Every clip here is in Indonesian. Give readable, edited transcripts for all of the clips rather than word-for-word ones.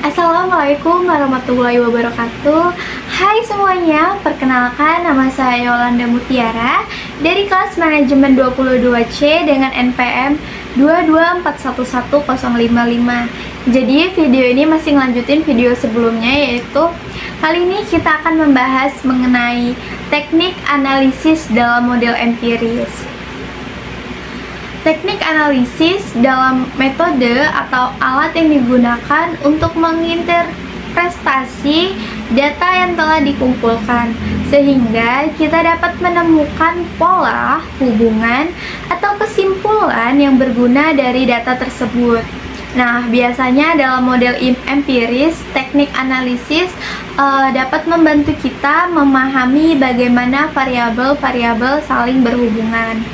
Assalamualaikum warahmatullahi wabarakatuh. Hai semuanya, perkenalkan nama saya Yolanda Mutiara dari kelas manajemen 22C dengan NPM 224111055. Jadi video ini masih ngelanjutin video sebelumnya, yaitu kali ini kita akan membahas mengenai teknik analisis dalam model empiris. Teknik analisis dalam metode atau alat yang digunakan untuk menginterpretasi data yang telah dikumpulkan, sehingga kita dapat menemukan pola, hubungan, atau kesimpulan yang berguna dari data tersebut. Nah, biasanya dalam model empiris, teknik analisis dapat membantu kita memahami bagaimana variabel-variabel saling berhubungan.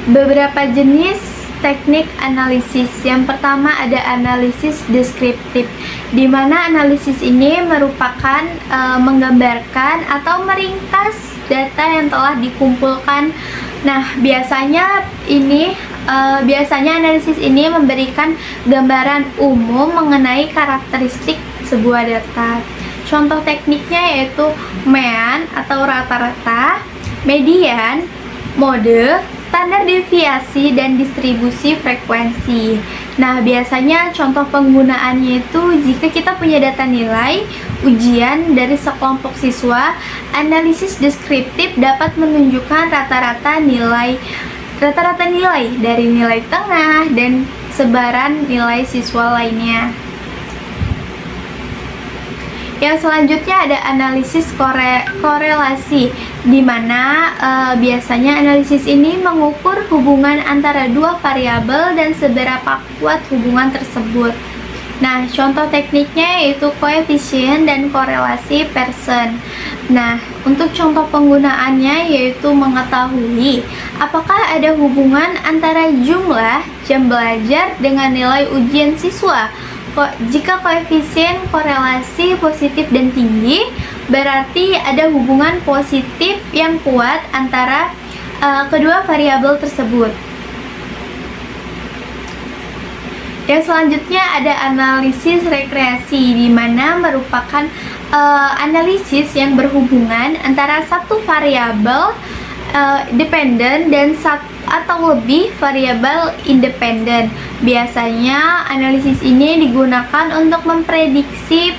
Beberapa jenis teknik analisis. Yang pertama ada analisis deskriptif, di mana analisis ini merupakan menggambarkan atau meringkas data yang telah dikumpulkan. Nah, biasanya analisis ini memberikan gambaran umum mengenai karakteristik sebuah data. Contoh tekniknya yaitu mean atau rata-rata, median, mode, standar deviasi, dan distribusi frekuensi. Nah, biasanya contoh penggunaannya itu jika kita punya data nilai ujian dari sekelompok siswa, analisis deskriptif dapat menunjukkan rata-rata nilai dari nilai tengah dan sebaran nilai siswa lainnya. Yang selanjutnya ada analisis korelasi, di mana biasanya analisis ini mengukur hubungan antara dua variabel dan seberapa kuat hubungan tersebut. Nah, contoh tekniknya yaitu koefisien dan korelasi Pearson. Nah, untuk contoh penggunaannya yaitu mengetahui apakah ada hubungan antara jumlah jam belajar dengan nilai ujian siswa. Jika koefisien korelasi positif dan tinggi, berarti ada hubungan positif yang kuat antara kedua variabel tersebut. Yang selanjutnya ada analisis regresi, di mana merupakan analisis yang berhubungan antara satu variabel dependen dan atau lebih variabel independen. Biasanya analisis ini digunakan untuk memprediksi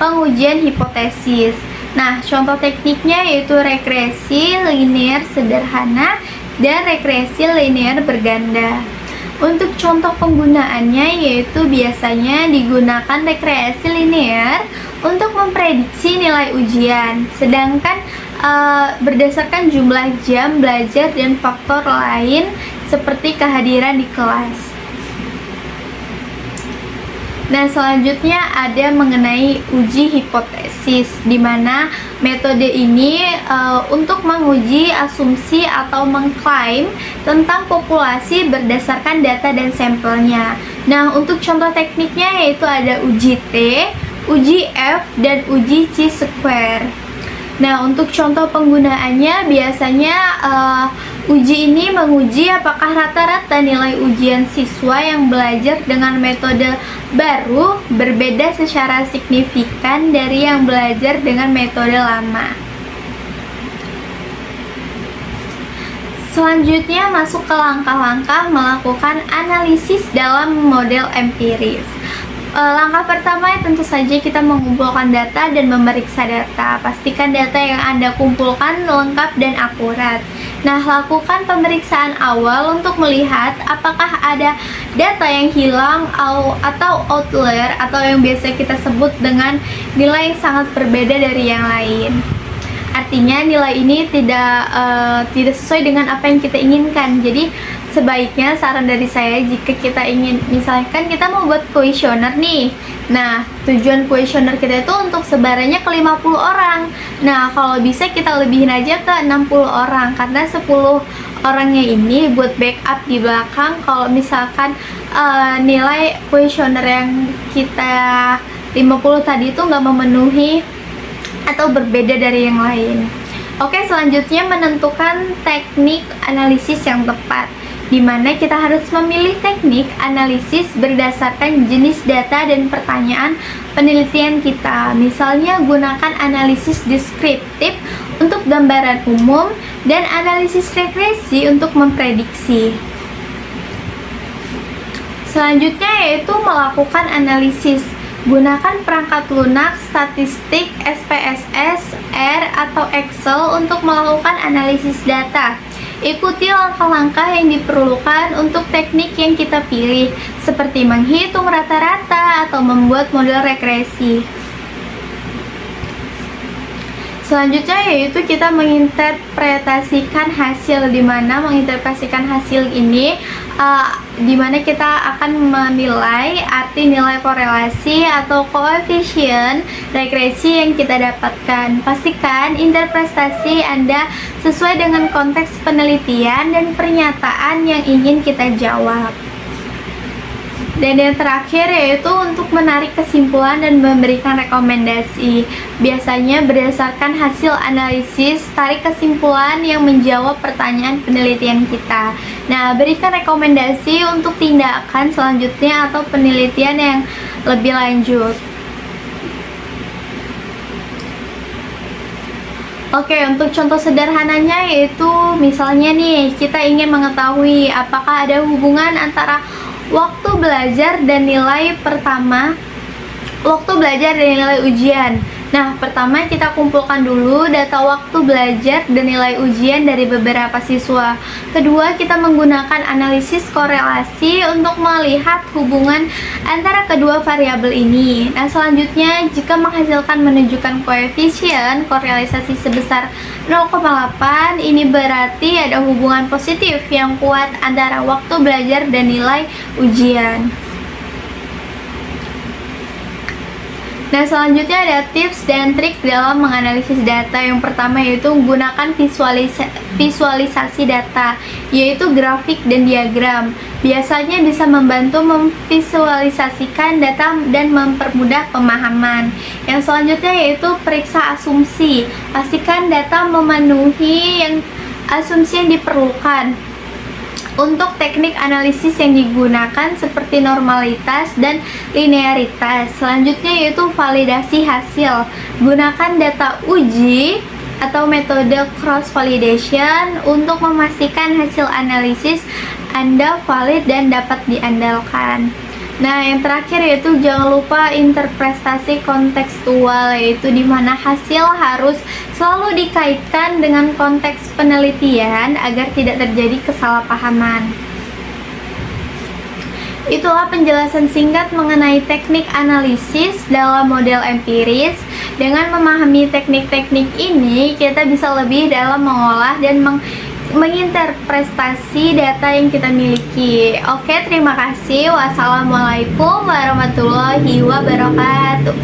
pengujian hipotesis. Nah, contoh tekniknya yaitu regresi linear sederhana dan regresi linear berganda. Untuk contoh penggunaannya yaitu biasanya digunakan regresi linear untuk memprediksi nilai ujian, sedangkan berdasarkan jumlah jam belajar dan faktor lain seperti kehadiran di kelas. Nah, selanjutnya ada mengenai uji hipotesis, di mana metode ini untuk menguji asumsi atau mengklaim tentang populasi berdasarkan data dan sampelnya. Nah, untuk contoh tekniknya yaitu ada uji T, uji F, dan uji chi-square. Nah, untuk contoh penggunaannya biasanya uji ini menguji apakah rata-rata nilai ujian siswa yang belajar dengan metode baru berbeda secara signifikan dari yang belajar dengan metode lama. Selanjutnya masuk ke langkah-langkah melakukan analisis dalam model empiris. Langkah pertama tentu saja kita mengumpulkan data dan memeriksa data. Pastikan data yang Anda kumpulkan lengkap dan akurat. Nah, lakukan pemeriksaan awal untuk melihat apakah ada data yang hilang atau outlier, atau yang biasa kita sebut dengan nilai yang sangat berbeda dari yang lain. Artinya nilai ini tidak sesuai dengan apa yang kita inginkan. Jadi sebaiknya saran dari saya, jika kita ingin, misalkan kita mau buat kuesioner nih. Nah, tujuan kuesioner kita itu untuk sebarannya ke 50 orang. Nah, kalau bisa kita lebihin aja ke 60 orang, karena 10 orangnya ini buat backup di belakang kalau misalkan nilai kuesioner yang kita 50 tadi itu nggak memenuhi atau berbeda dari yang lain. Oke, selanjutnya menentukan teknik analisis yang tepat. di mana kita harus memilih teknik analisis berdasarkan jenis data dan pertanyaan penelitian kita. Misalnya, gunakan analisis deskriptif untuk gambaran umum dan analisis regresi untuk memprediksi. Selanjutnya yaitu melakukan analisis. Gunakan perangkat lunak, statistik, SPSS, R, atau Excel untuk melakukan analisis data. Ikuti langkah-langkah yang diperlukan untuk teknik yang kita pilih, seperti menghitung rata-rata atau membuat model regresi. Selanjutnya yaitu kita menginterpretasikan hasil, dimana menginterpretasikan hasil ini dimana kita akan menilai arti nilai korelasi atau koefisien regresi yang kita dapatkan. Pastikan interpretasi Anda sesuai dengan konteks penelitian dan pernyataan yang ingin kita jawab. Dan yang terakhir yaitu untuk menarik kesimpulan dan memberikan rekomendasi. Biasanya berdasarkan hasil analisis, tarik kesimpulan yang menjawab pertanyaan penelitian kita. Nah, berikan rekomendasi untuk tindakan selanjutnya atau penelitian yang lebih lanjut. Oke, untuk contoh sederhananya yaitu misalnya nih, kita ingin mengetahui apakah ada hubungan antara waktu belajar dan nilai ujian. Nah, pertama kita kumpulkan dulu data waktu belajar dan nilai ujian dari beberapa siswa. Kedua, kita menggunakan analisis korelasi untuk melihat hubungan antara kedua variabel ini. Nah, selanjutnya jika menghasilkan menunjukkan koefisien korelasi sebesar 0,8, ini berarti ada hubungan positif yang kuat antara waktu belajar dan nilai ujian. Nah, selanjutnya ada tips dan trik dalam menganalisis data. Yang pertama yaitu menggunakan visualisasi data, yaitu grafik dan diagram. Biasanya bisa membantu memvisualisasikan data dan mempermudah pemahaman. Yang selanjutnya yaitu periksa asumsi. Pastikan data memenuhi asumsi yang diperlukan. Untuk teknik analisis yang digunakan seperti normalitas dan linearitas. Selanjutnya yaitu validasi hasil. Gunakan data uji atau metode cross validation untuk memastikan hasil analisis Anda valid dan dapat diandalkan. Nah, yang terakhir yaitu jangan lupa interpretasi kontekstual, yaitu di mana hasil harus selalu dikaitkan dengan konteks penelitian agar tidak terjadi kesalahpahaman. Itulah penjelasan singkat mengenai teknik analisis dalam model empiris. Dengan memahami teknik-teknik ini, kita bisa lebih dalam mengolah dan menginterpretasi data yang kita miliki. Oke, terima kasih. Wassalamualaikum warahmatullahi wabarakatuh.